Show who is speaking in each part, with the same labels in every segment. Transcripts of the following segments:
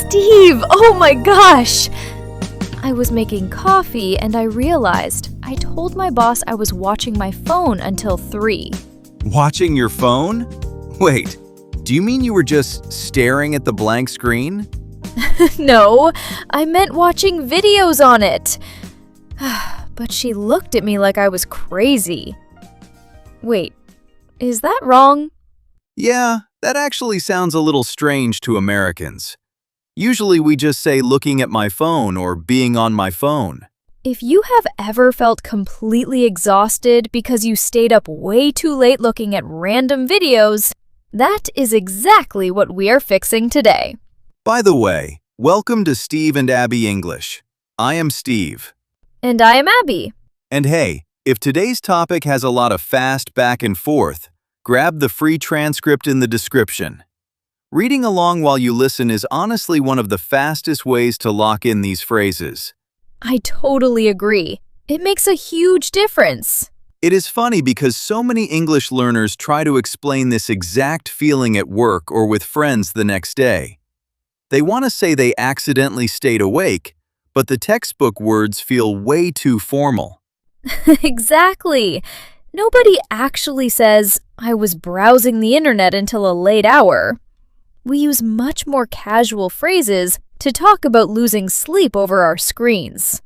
Speaker 1: Steve, oh my gosh! I was making coffee and I realized I told my boss I was watching my phone until 3.
Speaker 2: Watching your phone? Wait, do you mean you were just staring at the blank screen?
Speaker 1: No, I meant watching videos on it. But she looked at me like I was crazy. Wait, is that wrong?
Speaker 2: Yeah, that actually sounds a little strange to Americans. Usually we just say looking at my phone or being on my phone.
Speaker 1: If you have ever felt completely exhausted because you stayed up way too late looking at random videos, that is exactly what we are fixing today.
Speaker 2: By the way, welcome to Steve and Abby English. I am Steve.
Speaker 1: And I am Abby.
Speaker 2: And hey, if today's topic has a lot of fast back and forth, grab the free transcript in the description. Reading along while you listen is honestly one of the fastest ways to lock in these phrases.
Speaker 1: I totally agree. It makes a huge difference.
Speaker 2: It is funny because so many English learners try to explain this exact feeling at work or with friends the next day. They want to say they accidentally stayed awake, but the textbook words feel way too formal.
Speaker 1: Exactly. Nobody actually says, I was browsing the internet until a late hour. We use much more casual phrases to talk about losing sleep over our screens.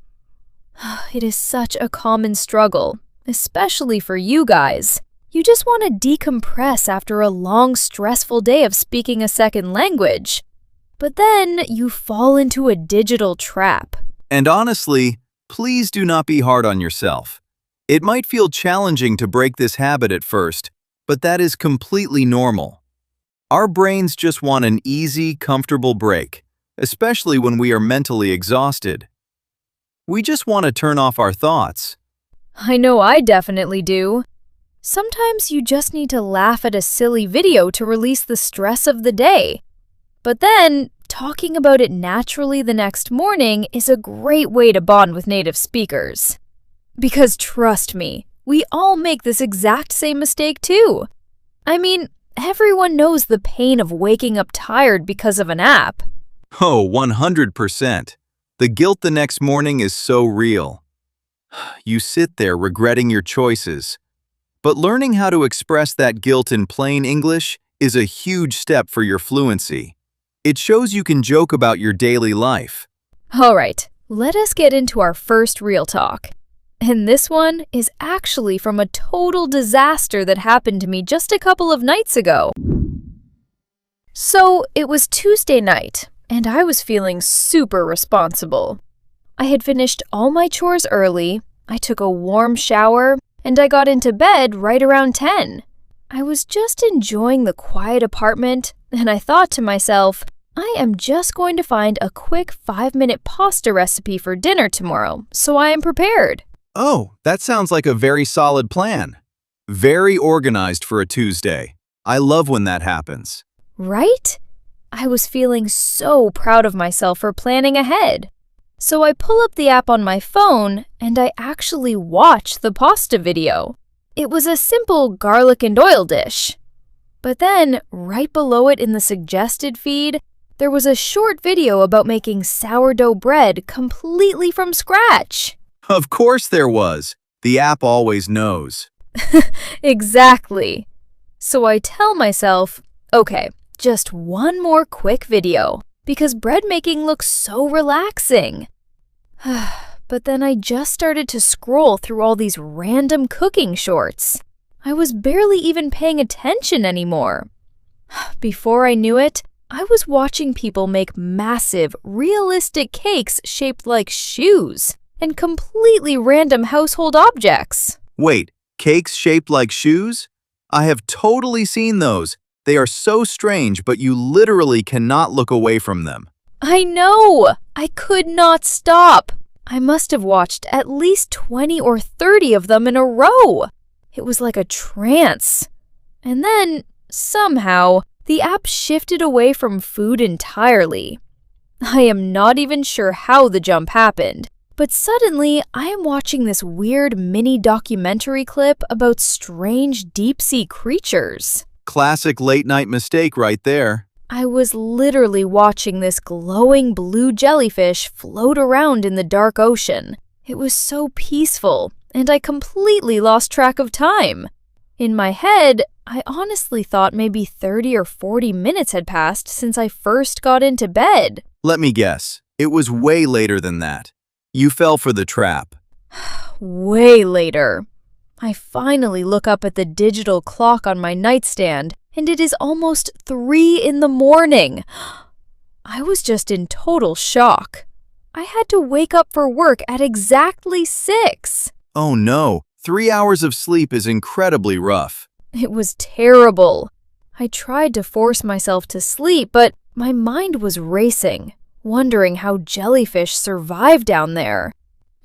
Speaker 1: It is such a common struggle, especially for you guys. You just want to decompress after a long, stressful day of speaking a second language. But then you fall into a digital trap.
Speaker 2: And honestly, please do not be hard on yourself. It might feel challenging to break this habit at first, but that is completely normal. Our brains just want an easy, comfortable break, especially when we are mentally exhausted. We just want to turn off our thoughts.
Speaker 1: I know I definitely do. Sometimes you just need to laugh at a silly video to release the stress of the day. But then, talking about it naturally the next morning is a great way to bond with native speakers. Because trust me, we all make this exact same mistake too. I mean, everyone knows the pain of waking up tired because of an app.
Speaker 2: Oh, 100%. The guilt the next morning is so real. You sit there regretting your choices. But learning how to express that guilt in plain English is a huge step for your fluency. It shows you can joke about your daily life.
Speaker 1: All right, let us get into our first real talk. And this one is actually from a total disaster that happened to me just a couple of nights ago. So, it was Tuesday night, and I was feeling super responsible. I had finished all my chores early, I took a warm shower, and I got into bed right around 10. I was just enjoying the quiet apartment, and I thought to myself, I am just going to find a quick 5-minute pasta recipe for dinner tomorrow, so I am prepared.
Speaker 2: Oh, that sounds like a very solid plan. Very organized for a Tuesday. I love when that happens.
Speaker 1: Right? I was feeling so proud of myself for planning ahead. So I pull up the app on my phone and I actually watch the pasta video. It was a simple garlic and oil dish. But then, right below it in the suggested feed, there was a short video about making sourdough bread completely from scratch.
Speaker 2: Of course there was. The app always knows.
Speaker 1: Exactly. So I tell myself, okay, just one more quick video, because bread making looks so relaxing. But then I just started to scroll through all these random cooking shorts. I was barely even paying attention anymore. Before I knew it, I was watching people make massive, realistic cakes shaped like shoes and completely random household objects.
Speaker 2: Wait, cakes shaped like shoes? I have totally seen those. They are so strange, but you literally cannot look away from them.
Speaker 1: I know! I could not stop. I must have watched at least 20 or 30 of them in a row. It was like a trance. And then, somehow, the app shifted away from food entirely. I am not even sure how the jump happened, but suddenly I am watching this weird mini documentary clip about strange deep-sea creatures.
Speaker 2: Classic late-night mistake right there.
Speaker 1: I was literally watching this glowing blue jellyfish float around in the dark ocean. It was so peaceful, and I completely lost track of time. In my head, I honestly thought maybe 30 or 40 minutes had passed since I first got into bed.
Speaker 2: Let me guess. It was way later than that. You fell for the trap.
Speaker 1: Way later. I finally look up at the digital clock on my nightstand, and it is almost 3 in the morning. I was just in total shock. I had to wake up for work at exactly 6.
Speaker 2: Oh no, 3 hours of sleep is incredibly rough.
Speaker 1: It was terrible. I tried to force myself to sleep, but my mind was racing, wondering how jellyfish survive down there.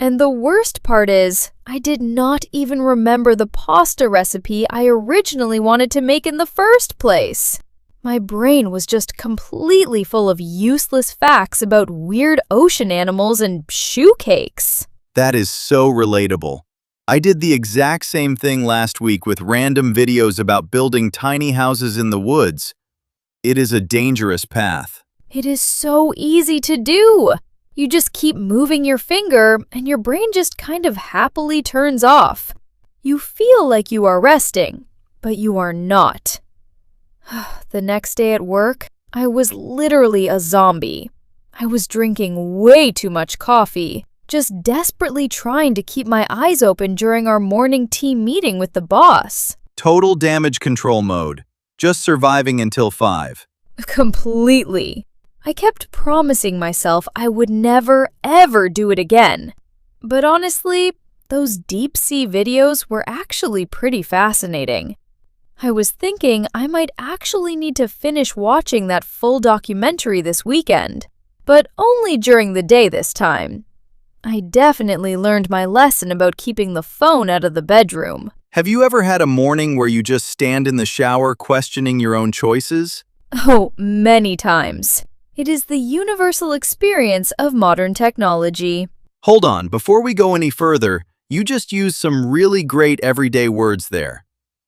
Speaker 1: And the worst part is, I did not even remember the pasta recipe I originally wanted to make in the first place. My brain was just completely full of useless facts about weird ocean animals and shoe cakes.
Speaker 2: That is so relatable. I did the exact same thing last week with random videos about building tiny houses in the woods. It is a dangerous path.
Speaker 1: It is so easy to do. You just keep moving your finger, and your brain just kind of happily turns off. You feel like you are resting, but you are not. The next day at work, I was literally a zombie. I was drinking way too much coffee, just desperately trying to keep my eyes open during our morning team meeting with the boss.
Speaker 2: Total damage control mode. Just surviving until 5.
Speaker 1: Completely. I kept promising myself I would never, ever do it again. But honestly, those deep-sea videos were actually pretty fascinating. I was thinking I might actually need to finish watching that full documentary this weekend, but only during the day this time. I definitely learned my lesson about keeping the phone out of the bedroom.
Speaker 2: Have you ever had a morning where you just stand in the shower questioning your own choices?
Speaker 1: Oh, many times. It is the universal experience of modern technology.
Speaker 2: Hold on, before we go any further, you just used some really great everyday words there.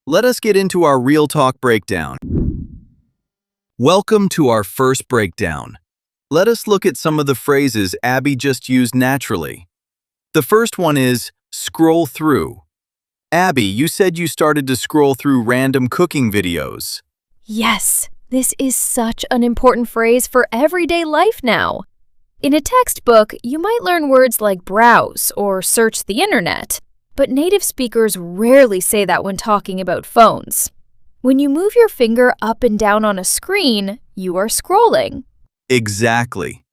Speaker 2: Let us get into our real talk breakdown. Welcome to our first breakdown. Let us look at some of the phrases Abby just used naturally. The first one is scroll through. Abby, you said you started to scroll through random cooking videos.
Speaker 1: Yes, this is such an important phrase for everyday life now. In a textbook, you might learn words like browse or search the internet, but native speakers rarely say that when talking about phones. When you move your finger up and down on a screen, you are scrolling.
Speaker 2: Exactly.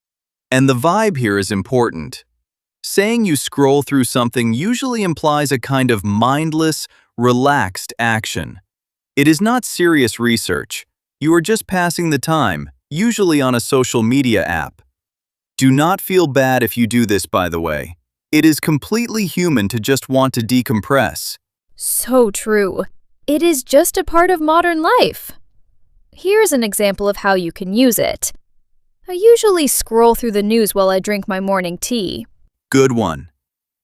Speaker 2: And the vibe here is important. Saying you scroll through something usually implies a kind of mindless, relaxed action. It is not serious research. You are just passing the time, usually on a social media app. Do not feel bad if you do this, by the way. It is completely human to just want to decompress.
Speaker 1: So true. It is just a part of modern life. Here's an example of how you can use it. I usually scroll through the news while I drink my morning tea.
Speaker 2: Good one.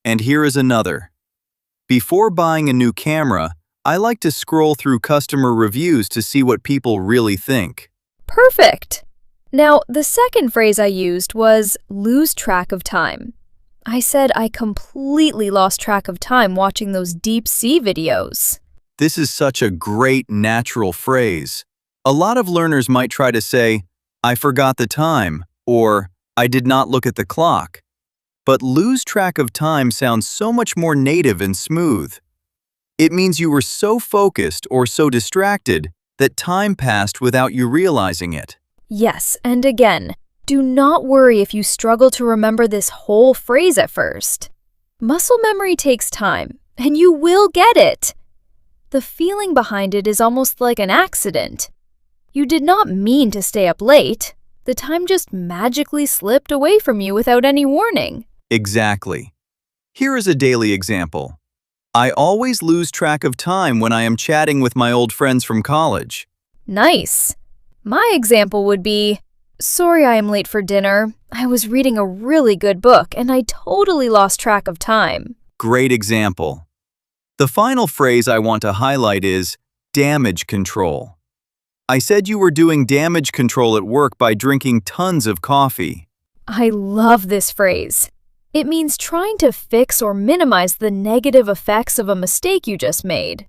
Speaker 2: And here is another. Before buying a new camera, I like to scroll through customer reviews to see what people really think.
Speaker 1: Perfect. Now, the second phrase I used was lose track of time. I said I completely lost track of time watching those deep sea videos.
Speaker 2: This is such a great natural phrase. A lot of learners might try to say, I forgot the time, or I did not look at the clock. But lose track of time sounds so much more native and smooth. It means you were so focused or so distracted that time passed without you realizing it.
Speaker 1: Yes, and again, do not worry if you struggle to remember this whole phrase at first. Muscle memory takes time, and you will get it. The feeling behind it is almost like an accident. You did not mean to stay up late. The time just magically slipped away from you without any warning.
Speaker 2: Exactly. Here is a daily example. I always lose track of time when I am chatting with my old friends from college.
Speaker 1: Nice. My example would be, sorry I am late for dinner. I was reading a really good book and I totally lost track of time.
Speaker 2: Great example. The final phrase I want to highlight is damage control. I said you were doing damage control at work by drinking tons of coffee.
Speaker 1: I love this phrase. It means trying to fix or minimize the negative effects of a mistake you just made.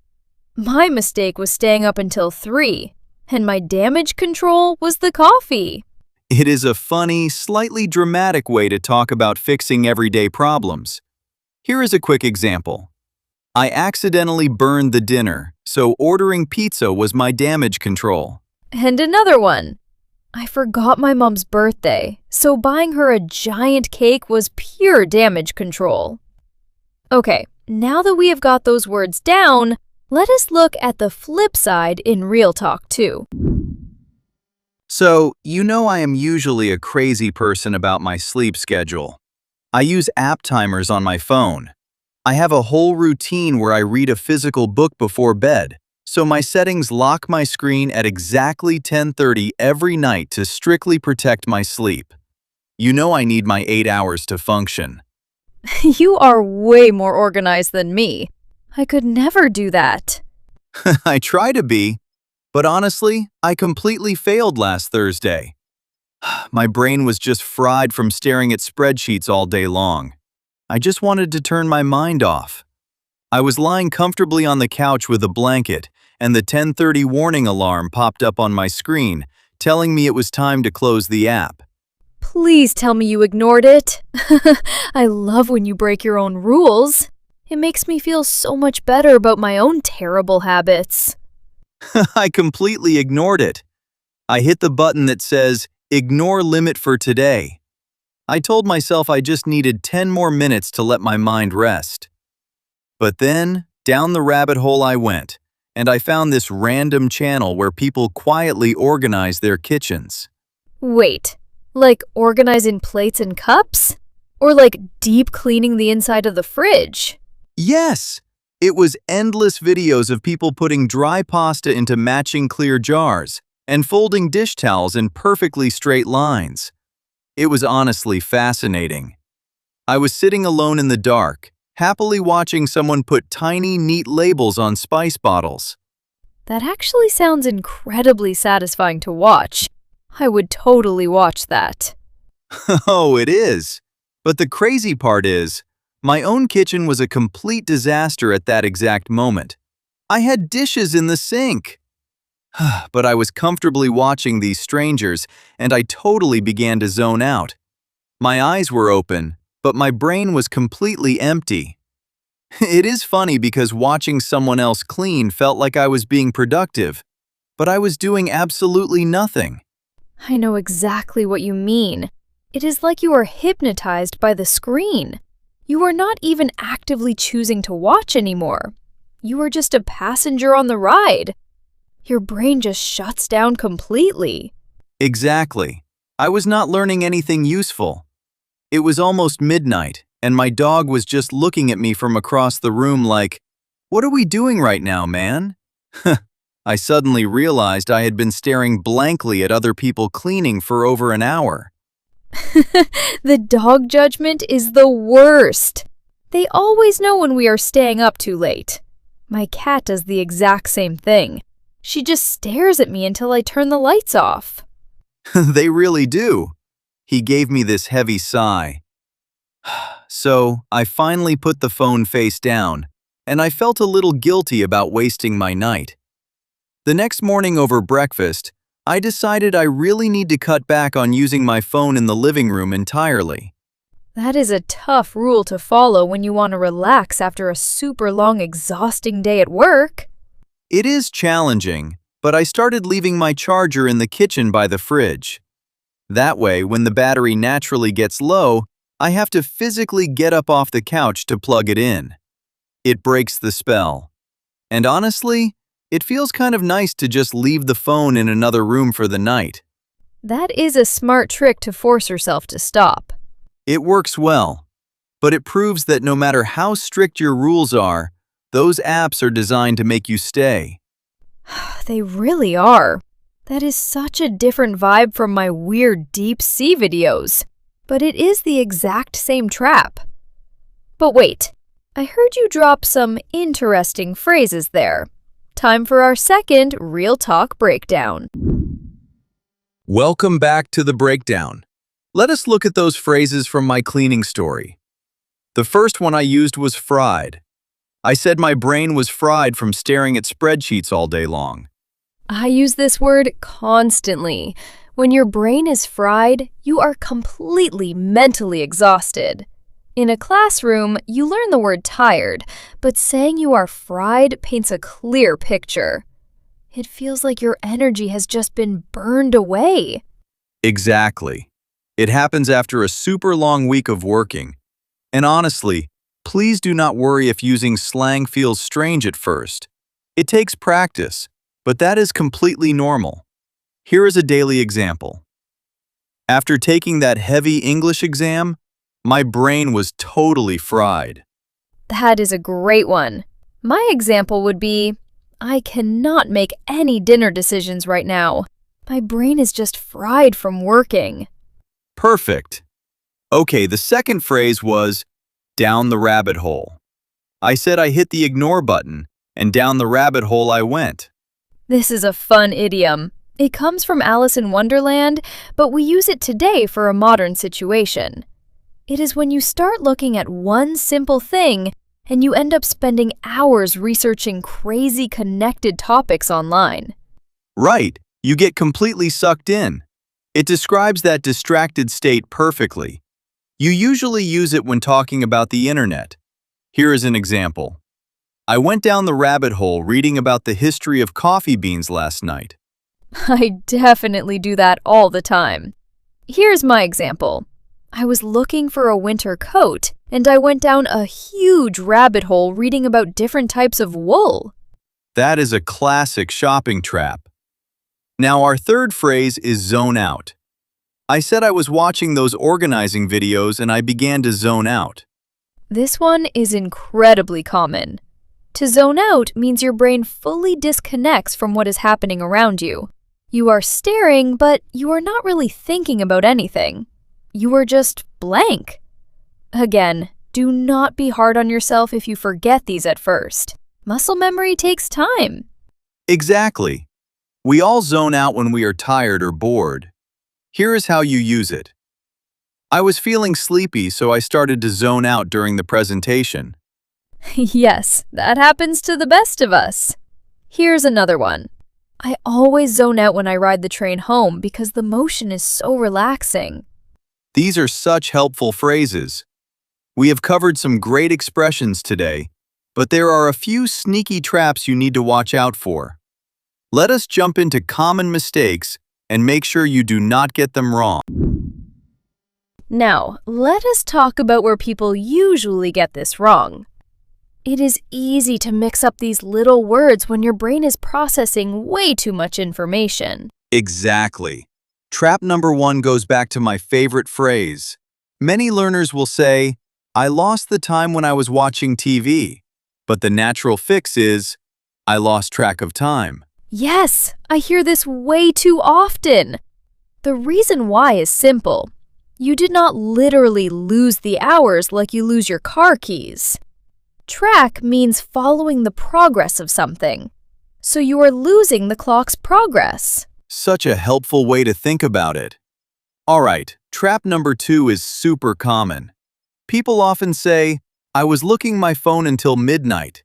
Speaker 1: My mistake was staying up until 3, and my damage control was the coffee.
Speaker 2: It is a funny, slightly dramatic way to talk about fixing everyday problems. Here is a quick example. I accidentally burned the dinner, so ordering pizza was my damage control.
Speaker 1: And another one. I forgot my mom's birthday, so buying her a giant cake was pure damage control. Okay, now that we have got those words down, let us look at the flip side in real talk too.
Speaker 2: So, you know I am usually a crazy person about my sleep schedule. I use app timers on my phone. I have a whole routine where I read a physical book before bed, so my settings lock my screen at exactly 10:30 every night to strictly protect my sleep. You know I need my 8 hours to function.
Speaker 1: You are way more organized than me. I could never do that.
Speaker 2: I try to be, but honestly, I completely failed last Thursday. My brain was just fried from staring at spreadsheets all day long. I just wanted to turn my mind off. I was lying comfortably on the couch with a blanket, and the 10:30 warning alarm popped up on my screen, telling me it was time to close the app.
Speaker 1: Please tell me you ignored it. I love when you break your own rules. It makes me feel so much better about my own terrible habits.
Speaker 2: I completely ignored it. I hit the button that says, "Ignore limit for today." I told myself I just needed 10 more minutes to let my mind rest. But then, down the rabbit hole I went, and I found this random channel where people quietly organize their kitchens.
Speaker 1: Wait, like organizing plates and cups? Or like deep cleaning the inside of the fridge?
Speaker 2: Yes! It was endless videos of people putting dry pasta into matching clear jars and folding dish towels in perfectly straight lines. It was honestly fascinating. I was sitting alone in the dark, happily watching someone put tiny, neat labels on spice bottles.
Speaker 1: That actually sounds incredibly satisfying to watch. I would totally watch that.
Speaker 2: Oh, it is. But the crazy part is, my own kitchen was a complete disaster at that exact moment. I had dishes in the sink. But I was comfortably watching these strangers, and I totally began to zone out. My eyes were open, but my brain was completely empty. It is funny because watching someone else clean felt like I was being productive, but I was doing absolutely nothing.
Speaker 1: I know exactly what you mean. It is like you are hypnotized by the screen. You are not even actively choosing to watch anymore. You are just a passenger on the ride. Your brain just shuts down completely.
Speaker 2: Exactly. I was not learning anything useful. It was almost midnight, and my dog was just looking at me from across the room like, "What are we doing right now, man?" I suddenly realized I had been staring blankly at other people cleaning for over an hour.
Speaker 1: The dog judgment is the worst. They always know when we are staying up too late. My cat does the exact same thing. She just stares at me until I turn the lights off.
Speaker 2: They really do. He gave me this heavy sigh. So, I finally put the phone face down, and I felt a little guilty about wasting my night. The next morning over breakfast, I decided I really need to cut back on using my phone in the living room entirely.
Speaker 1: That is a tough rule to follow when you want to relax after a super long, exhausting day at work.
Speaker 2: It is challenging, but I started leaving my charger in the kitchen by the fridge. That way, when the battery naturally gets low, I have to physically get up off the couch to plug it in. It breaks the spell. And honestly, it feels kind of nice to just leave the phone in another room for the night.
Speaker 1: That is a smart trick to force yourself to stop.
Speaker 2: It works well, but it proves that no matter how strict your rules are, those apps are designed to make you stay.
Speaker 1: They really are. That is such a different vibe from my weird deep sea videos. But it is the exact same trap. But wait, I heard you drop some interesting phrases there. time for our second Real Talk breakdown.
Speaker 2: Welcome back to the breakdown. Let us look at those phrases from my cleaning story. The first one I used was fried. I said my brain was fried from staring at spreadsheets all day long.
Speaker 1: I use this word constantly. When your brain is fried, you are completely mentally exhausted. In a classroom, you learn the word tired, but saying you are fried paints a clear picture. It feels like your energy has just been burned away.
Speaker 2: Exactly. It happens after a super long week of working. And honestly, please do not worry if using slang feels strange at first. It takes practice, but that is completely normal. Here is a daily example. After taking that heavy English exam, my brain was totally fried.
Speaker 1: That is a great one. My example would be, I cannot make any dinner decisions right now. My brain is just fried from working.
Speaker 2: Perfect. Okay, the second phrase was down the rabbit hole. I said I hit the ignore button, and down the rabbit hole I went.
Speaker 1: This is a fun idiom. It comes from Alice in Wonderland, but we use it today for a modern situation. It is when you start looking at one simple thing and you end up spending hours researching crazy connected topics online.
Speaker 2: Right, you get completely sucked in. It describes that distracted state perfectly. You usually use it when talking about the internet. Here is an example. I went down the rabbit hole reading about the history of coffee beans last night.
Speaker 1: I definitely do that all the time. Here's my example. I was looking for a winter coat, and I went down a huge rabbit hole reading about different types of wool.
Speaker 2: That is a classic shopping trap. Now our third phrase is zone out. I said I was watching those organizing videos and I began to zone out.
Speaker 1: This one is incredibly common. To zone out means your brain fully disconnects from what is happening around you. You are staring, but you are not really thinking about anything. You are just blank. Again, do not be hard on yourself if you forget these at first. Muscle memory takes time.
Speaker 2: Exactly. We all zone out when we are tired or bored. Here is how you use it. I was feeling sleepy, so I started to zone out during the presentation.
Speaker 1: Yes, that happens to the best of us. Here's another one. I always zone out when I ride the train home because the motion is so relaxing.
Speaker 2: These are such helpful phrases. We have covered some great expressions today, but there are a few sneaky traps you need to watch out for. Let us jump into common mistakes and make sure you do not get them wrong.
Speaker 1: Now, let us talk about where people usually get this wrong. It is easy to mix up these little words when your brain is processing way too much information.
Speaker 2: Exactly. Trap number 1 goes back to my favorite phrase. Many learners will say, I lost the time when I was watching TV, but the natural fix is, I lost track of time.
Speaker 1: Yes, I hear this way too often. The reason why is simple. You did not literally lose the hours like you lose your car keys. Track means following the progress of something. So you are losing the clock's progress.
Speaker 2: Such a helpful way to think about it. Alright, trap number 2 is super common. People often say, I was looking my phone until midnight.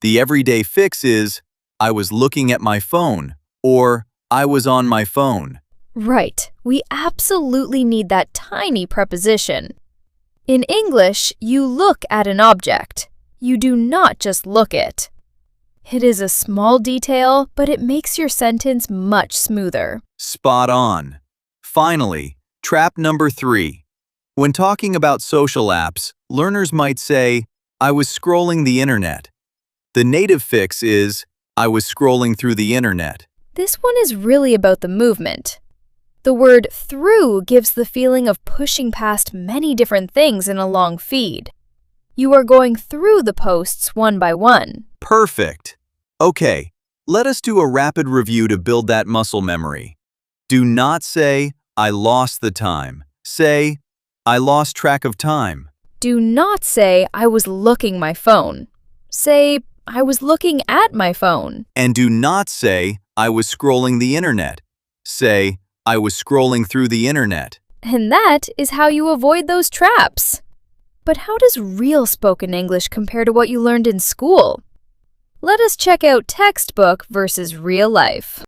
Speaker 2: The everyday fix is, I was looking at my phone, or I was on my phone.
Speaker 1: Right, we absolutely need that tiny preposition. In English, you look at an object. You do not just look it. It is a small detail, but it makes your sentence much smoother.
Speaker 2: Spot on. Finally, trap number 3. When talking about social apps, learners might say, I was scrolling the internet. The native fix is, I was scrolling through the internet.
Speaker 1: This one is really about the movement. The word through gives the feeling of pushing past many different things in a long feed. You are going through the posts one by one.
Speaker 2: Perfect. Okay, let us do a rapid review to build that muscle memory. Do not say, I lost the time. Say, I lost track of time.
Speaker 1: Do not say, I was looking my phone. Say, I was looking at my phone.
Speaker 2: And do not say, I was scrolling the internet. Say, I was scrolling through the internet.
Speaker 1: And that is how you avoid those traps. But how does real spoken English compare to what you learned in school? Let us check out textbook versus real life.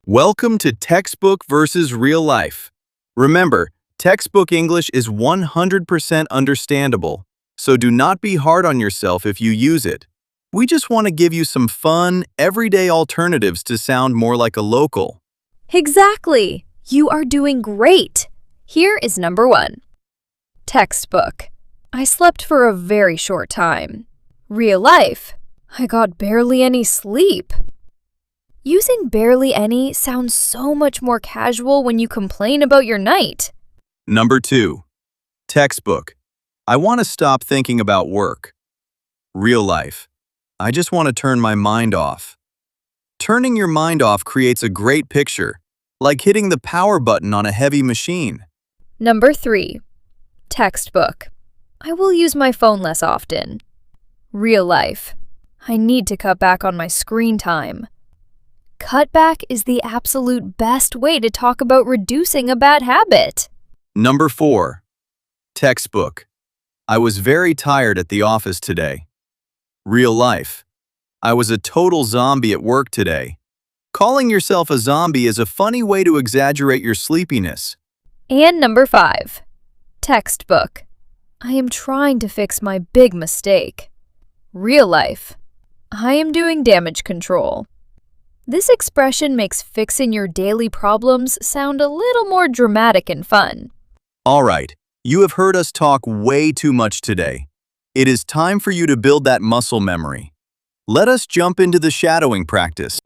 Speaker 2: Welcome to Textbook versus Real Life. Remember, textbook English is 100% understandable, so do not be hard on yourself if you use it. We just want to give you some fun, everyday alternatives to sound more like a local.
Speaker 1: Exactly! You are doing great! Here is number 1. Textbook. I slept for a very short time. Real life. I got barely any sleep. Using barely any sounds so much more casual when you complain about your night.
Speaker 2: Number 2. Textbook. I want to stop thinking about work. Real life. I just want to turn my mind off. Turning your mind off creates a great picture, like hitting the power button on a heavy machine.
Speaker 1: Number 3. Textbook. I will use my phone less often. Real life. I need to cut back on my screen time. Cutback is the absolute best way to talk about reducing a bad habit.
Speaker 2: Number 4. Textbook. I was very tired at the office today. Real life. I was a total zombie at work today. Calling yourself a zombie is a funny way to exaggerate your sleepiness.
Speaker 1: And number 5. Textbook. I am trying to fix my big mistake. Real life. I am doing damage control. This expression makes fixing your daily problems sound a little more dramatic and fun.
Speaker 2: All right, you have heard us talk way too much today. It is time for you to build that muscle memory. Let us jump into the shadowing practice.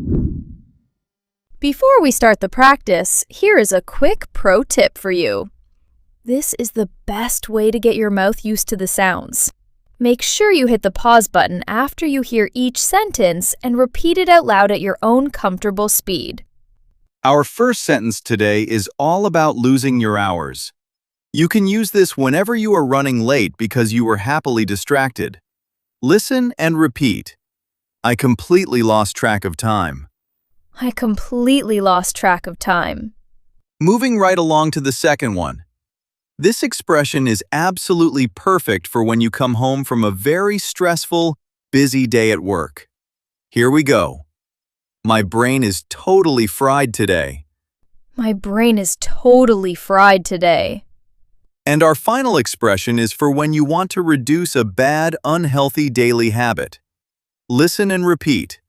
Speaker 1: Before we start the practice, here is a quick pro tip for you. This is the best way to get your mouth used to the sounds. Make sure you hit the pause button after you hear each sentence and repeat it out loud at your own comfortable speed.
Speaker 2: Our first sentence today is all about losing your hours. You can use this whenever you are running late because you were happily distracted. Listen and repeat. I completely lost track of time.
Speaker 1: I completely lost track of time.
Speaker 2: Moving right along to the second one. This expression is absolutely perfect for when you come home from a very stressful, busy day at work. Here we go. My brain is totally fried today.
Speaker 1: My brain is totally fried today.
Speaker 2: And our final expression is for when you want to reduce a bad, unhealthy daily habit. Listen and repeat.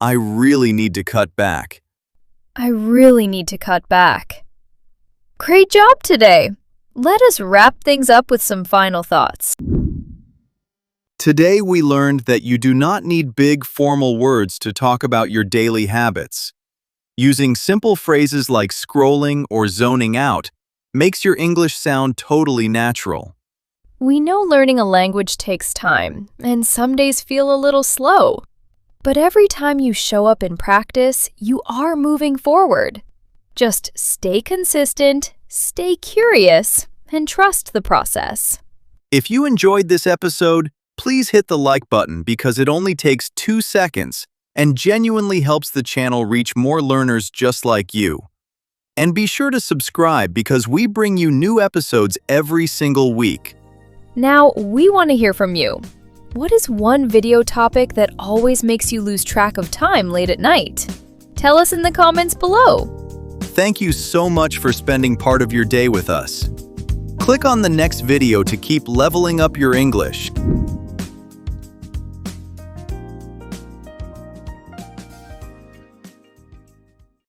Speaker 2: I really need to cut back.
Speaker 1: I really need to cut back. Great job today! Let us wrap things up with some final thoughts.
Speaker 2: Today we learned that you do not need big formal words to talk about your daily habits. Using simple phrases like scrolling or zoning out makes your English sound totally natural.
Speaker 1: We know learning a language takes time, and some days feel a little slow. But every time you show up in practice, you are moving forward. Just stay consistent, stay curious, and trust the process.
Speaker 2: If you enjoyed this episode, please hit the like button because it only takes 2 seconds and genuinely helps the channel reach more learners just like you. And be sure to subscribe because we bring you new episodes every single week.
Speaker 1: Now, we want to hear from you. What is one video topic that always makes you lose track of time late at night? Tell us in the comments below.
Speaker 2: Thank you so much for spending part of your day with us. Click on the next video to keep leveling up your English.